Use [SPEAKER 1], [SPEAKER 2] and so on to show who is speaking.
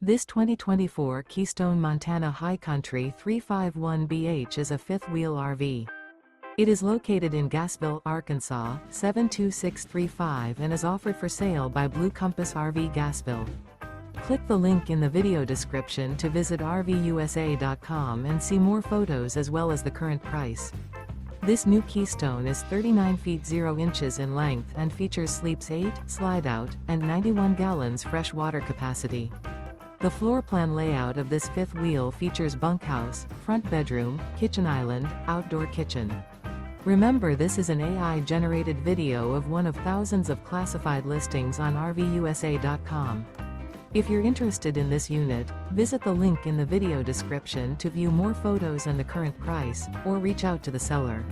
[SPEAKER 1] This 2024 Keystone Montana High Country 351BH is a fifth-wheel RV. It is located in Gassville, Arkansas, 72635 and is offered for sale by Blue Compass RV Gassville. Click the link in the video description to visit RVUSA.com and see more photos as well as the current price. This new Keystone is 39 feet 0 inches in length and features sleeps 8, slide-out, and 91 gallons fresh water capacity. The floor plan layout of this fifth wheel features bunkhouse, front bedroom, kitchen island, outdoor kitchen. Remember, this is an AI-generated video of one of thousands of classified listings on RVUSA.com. If you're interested in this unit, visit the link in the video description to view more photos and the current price, or reach out to the seller.